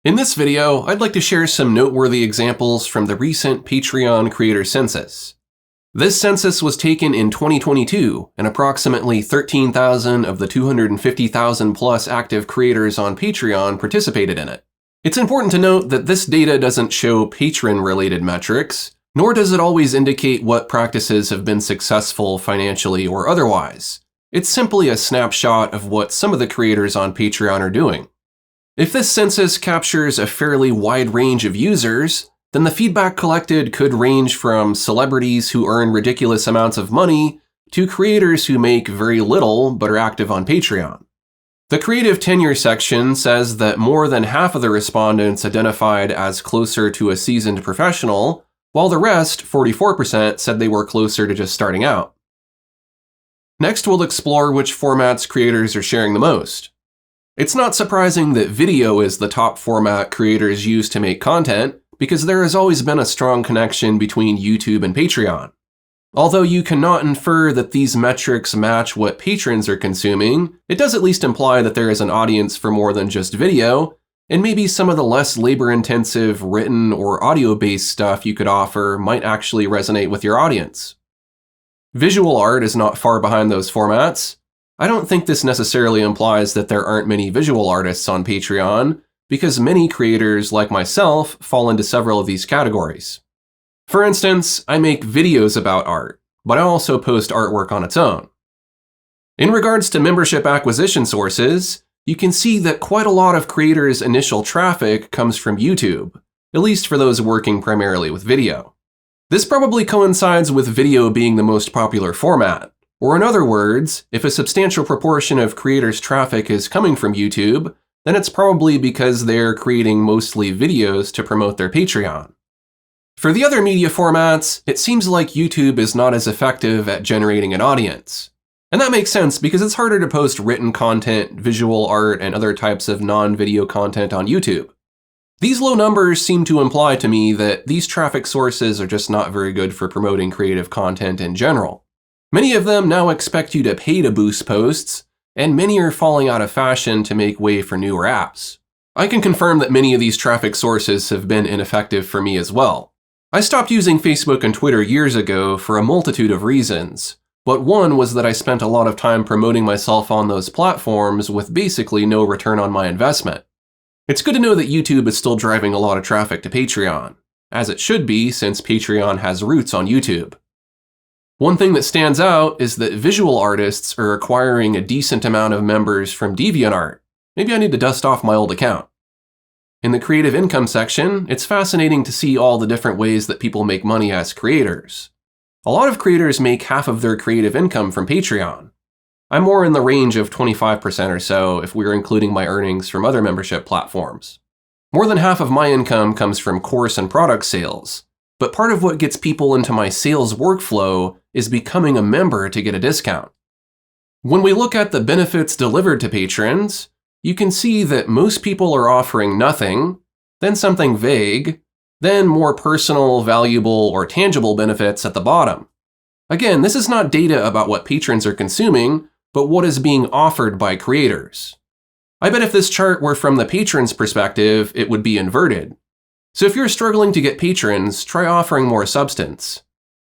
In this video, I'd like to share some noteworthy examples from the recent Patreon creator census. This census was taken in 2022, and approximately 13,000 of the 250,000 plus active creators on Patreon participated in it. It's important to note that this data doesn't show patron-related metrics, nor does it always indicate what practices have been successful financially or otherwise. It's simply a snapshot of what some of the creators on Patreon are doing. If this census captures a fairly wide range of users, then the feedback collected could range from celebrities who earn ridiculous amounts of money to creators who make very little but are active on Patreon. The creative tenure section says that more than half of the respondents identified as closer to a seasoned professional, while the rest, 44%, said they were closer to just starting out. Next, we'll explore which formats creators are sharing the most. It's not surprising that video is the top format creators use to make content, because there has always been a strong connection between YouTube and Patreon. Although you cannot infer that these metrics match what patrons are consuming, it does at least imply that there is an audience for more than just video, and maybe some of the less labor-intensive written or audio-based stuff you could offer might actually resonate with your audience. Visual art is not far behind those formats. I don't think this necessarily implies that there aren't many visual artists on Patreon, because many creators, like myself, fall into several of these categories. For instance, I make videos about art, but I also post artwork on its own. In regards to membership acquisition sources, you can see that quite a lot of creators' initial traffic comes from YouTube, at least for those working primarily with video. This probably coincides with video being the most popular format. Or in other words, if a substantial proportion of creators' traffic is coming from YouTube, then it's probably because they're creating mostly videos to promote their Patreon. For the other media formats, it seems like YouTube is not as effective at generating an audience. And that makes sense because it's harder to post written content, visual art, and other types of non-video content on YouTube. These low numbers seem to imply to me that these traffic sources are just not very good for promoting creative content in general. Many of them now expect you to pay to boost posts, and many are falling out of fashion to make way for newer apps. I can confirm that many of these traffic sources have been ineffective for me as well. I stopped using Facebook and Twitter years ago for a multitude of reasons, but one was that I spent a lot of time promoting myself on those platforms with basically no return on my investment. It's good to know that YouTube is still driving a lot of traffic to Patreon, as it should be since Patreon has roots on YouTube. One thing that stands out is that visual artists are acquiring a decent amount of members from DeviantArt. Maybe I need to dust off my old account. In the creative income section, it's fascinating to see all the different ways that people make money as creators. A lot of creators make half of their creative income from Patreon. I'm more in the range of 25% or so if we're including my earnings from other membership platforms. More than half of my income comes from course and product sales, but part of what gets people into my sales workflow is becoming a member to get a discount. When we look at the benefits delivered to patrons, you can see that most people are offering nothing, then something vague, then more personal, valuable, or tangible benefits at the bottom. Again, this is not data about what patrons are consuming, but what is being offered by creators. I bet if this chart were from the patron's perspective, it would be inverted. So if you're struggling to get patrons, try offering more substance.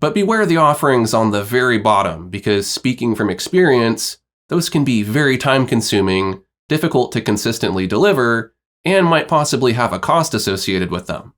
But beware the offerings on the very bottom, because speaking from experience, those can be very time-consuming, difficult to consistently deliver, and might possibly have a cost associated with them.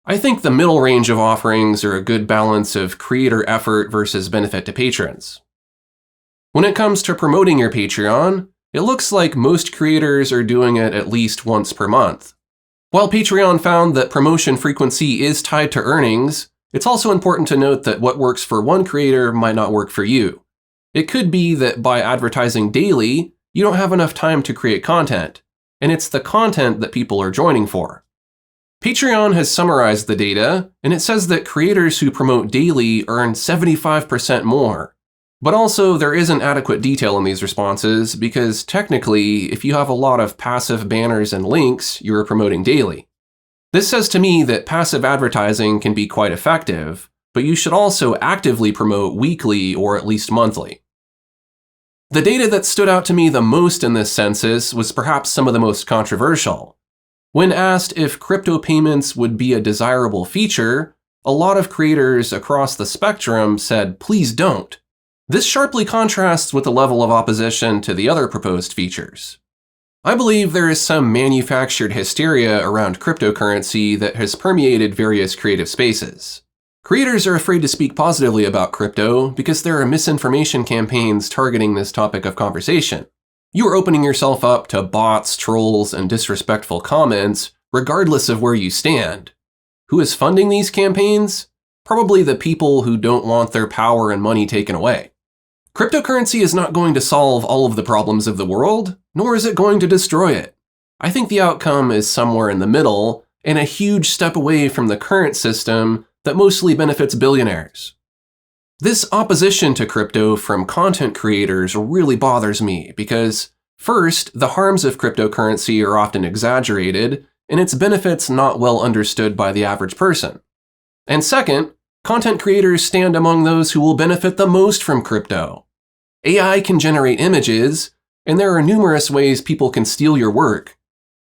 I think the middle range of offerings are a good balance of creator effort versus benefit to patrons. When it comes to promoting your Patreon, it looks like most creators are doing it at least once per month. While Patreon found that promotion frequency is tied to earnings, it's also important to note that what works for one creator might not work for you. It could be that by advertising daily, you don't have enough time to create content, and it's the content that people are joining for. Patreon has summarized the data, and it says that creators who promote daily earn 75% more. But also, there isn't adequate detail in these responses because technically, if you have a lot of passive banners and links, you're promoting daily. This says to me that passive advertising can be quite effective, but you should also actively promote weekly or at least monthly. The data that stood out to me the most in this census was perhaps some of the most controversial. When asked if crypto payments would be a desirable feature, a lot of creators across the spectrum said, please don't. This sharply contrasts with the level of opposition to the other proposed features. I believe there is some manufactured hysteria around cryptocurrency that has permeated various creative spaces. Creators are afraid to speak positively about crypto because there are misinformation campaigns targeting this topic of conversation. You are opening yourself up to bots, trolls, and disrespectful comments, regardless of where you stand. Who is funding these campaigns? Probably the people who don't want their power and money taken away. Cryptocurrency is not going to solve all of the problems of the world, nor is it going to destroy it. I think the outcome is somewhere in the middle, and a huge step away from the current system that mostly benefits billionaires. This opposition to crypto from content creators really bothers me because, first, the harms of cryptocurrency are often exaggerated, and its benefits not well understood by the average person. And second, content creators stand among those who will benefit the most from crypto. AI can generate images, and there are numerous ways people can steal your work.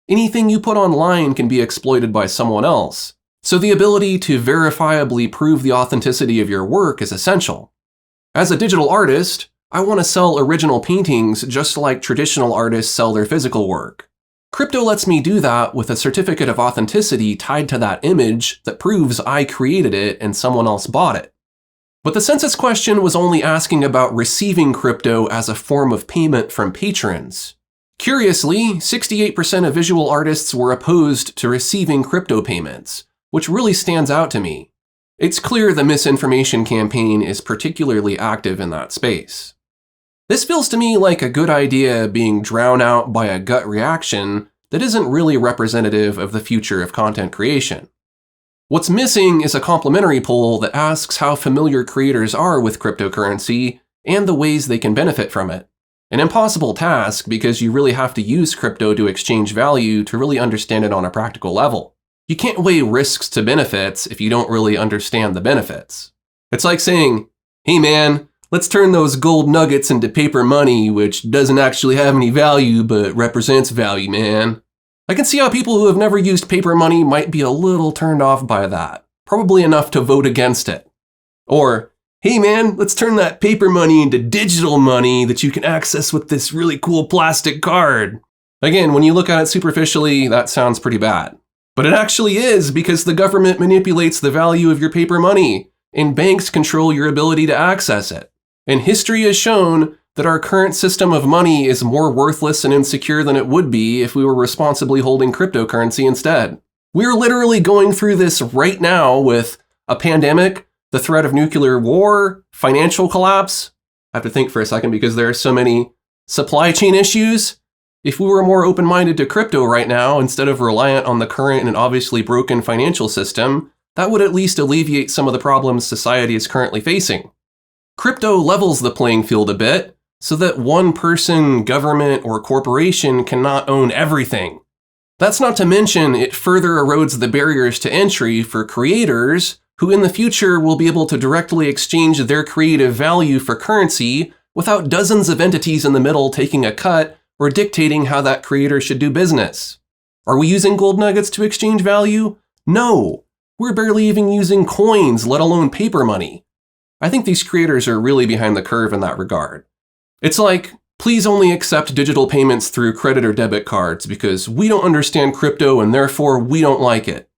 Anything you put online can be exploited by someone else, so the ability to verifiably prove the authenticity of your work is essential. As a digital artist, I want to sell original paintings just like traditional artists sell their physical work. Crypto lets me do that with a certificate of authenticity tied to that image that proves I created it and someone else bought it. But the census question was only asking about receiving crypto as a form of payment from patrons. Curiously, 68% of visual artists were opposed to receiving crypto payments, which really stands out to me. It's clear the misinformation campaign is particularly active in that space. This feels to me like a good idea being drowned out by a gut reaction that isn't really representative of the future of content creation. What's missing is a complementary poll that asks how familiar creators are with cryptocurrency and the ways they can benefit from it. An impossible task because you really have to use crypto to exchange value to really understand it on a practical level. You can't weigh risks to benefits if you don't really understand the benefits. It's like saying, hey man, let's turn those gold nuggets into paper money, which doesn't actually have any value but represents value, man. I can see how people who have never used paper money might be a little turned off by that, probably enough to vote against it. Or, hey man, let's turn that paper money into digital money that you can access with this really cool plastic card. Again, when you look at it superficially, that sounds pretty bad. But it actually is because the government manipulates the value of your paper money, and banks control your ability to access it. And history has shown that our current system of money is more worthless and insecure than it would be if we were responsibly holding cryptocurrency instead. We're literally going through this right now with a pandemic, the threat of nuclear war, financial collapse. I have to think for a second because there are so many supply chain issues. If we were more open-minded to crypto right now instead of reliant on the current and obviously broken financial system, that would at least alleviate some of the problems society is currently facing. Crypto levels the playing field a bit, so that one person, government, or corporation cannot own everything. That's not to mention it further erodes the barriers to entry for creators who in the future will be able to directly exchange their creative value for currency without dozens of entities in the middle taking a cut or dictating how that creator should do business. Are we using gold nuggets to exchange value? No, we're barely even using coins, let alone paper money. I think these creators are really behind the curve in that regard. It's like, please only accept digital payments through credit or debit cards because we don't understand crypto and therefore we don't like it.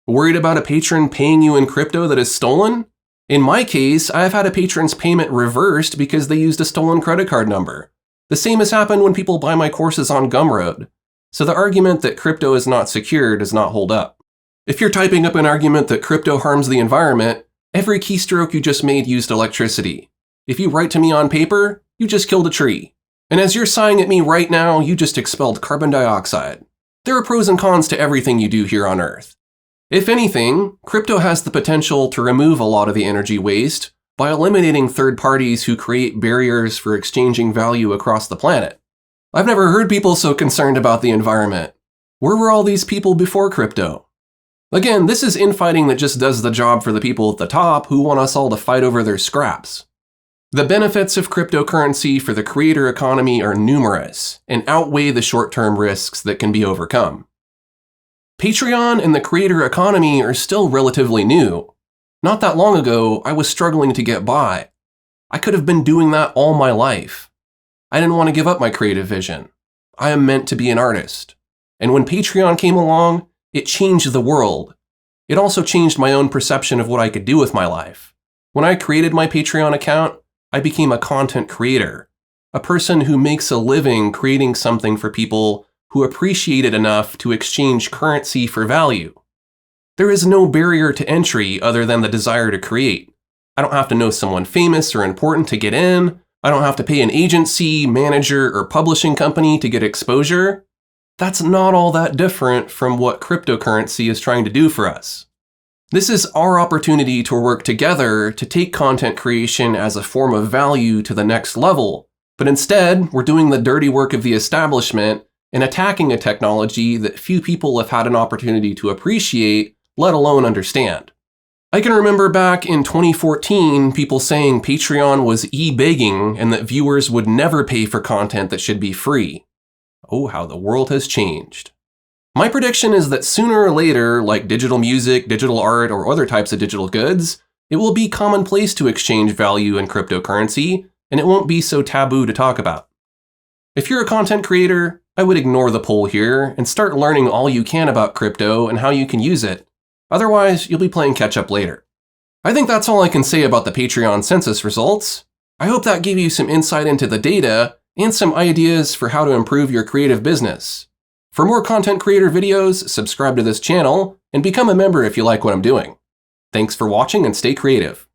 Worried about a patron paying you in crypto that is stolen? In my case, I've had a patron's payment reversed because they used a stolen credit card number. The same has happened when people buy my courses on Gumroad. So the argument that crypto is not secure does not hold up. If you're typing up an argument that crypto harms the environment, every keystroke you just made used electricity. If you write to me on paper, you just killed a tree. And as you're sighing at me right now, you just expelled carbon dioxide. There are pros and cons to everything you do here on Earth. If anything, crypto has the potential to remove a lot of the energy waste by eliminating third parties who create barriers for exchanging value across the planet. I've never heard people so concerned about the environment. Where were all these people before crypto? Again, this is infighting that just does the job for the people at the top who want us all to fight over their scraps. The benefits of cryptocurrency for the creator economy are numerous and outweigh the short-term risks that can be overcome. Patreon and the creator economy are still relatively new. Not that long ago, I was struggling to get by. I could have been doing that all my life. I didn't want to give up my creative vision. I am meant to be an artist. And when Patreon came along, it changed the world. It also changed my own perception of what I could do with my life. When I created my Patreon account, I became a content creator, a person who makes a living creating something for people who appreciate it enough to exchange currency for value. There is no barrier to entry other than the desire to create. I don't have to know someone famous or important to get in. I don't have to pay an agency, manager, or publishing company to get exposure. That's not all that different from what cryptocurrency is trying to do for us. This is our opportunity to work together to take content creation as a form of value to the next level, but instead, we're doing the dirty work of the establishment and attacking a technology that few people have had an opportunity to appreciate, let alone understand. I can remember back in 2014, people saying Patreon was e-begging and that viewers would never pay for content that should be free. Oh, how the world has changed. My prediction is that sooner or later, like digital music, digital art, or other types of digital goods, it will be commonplace to exchange value in cryptocurrency, and it won't be so taboo to talk about. If you're a content creator, I would ignore the poll here and start learning all you can about crypto and how you can use it. Otherwise, you'll be playing catch up later. I think that's all I can say about the Patreon census results. I hope that gave you some insight into the data and some ideas for how to improve your creative business. For more content creator videos, subscribe to this channel and become a member if you like what I'm doing. Thanks for watching and stay creative.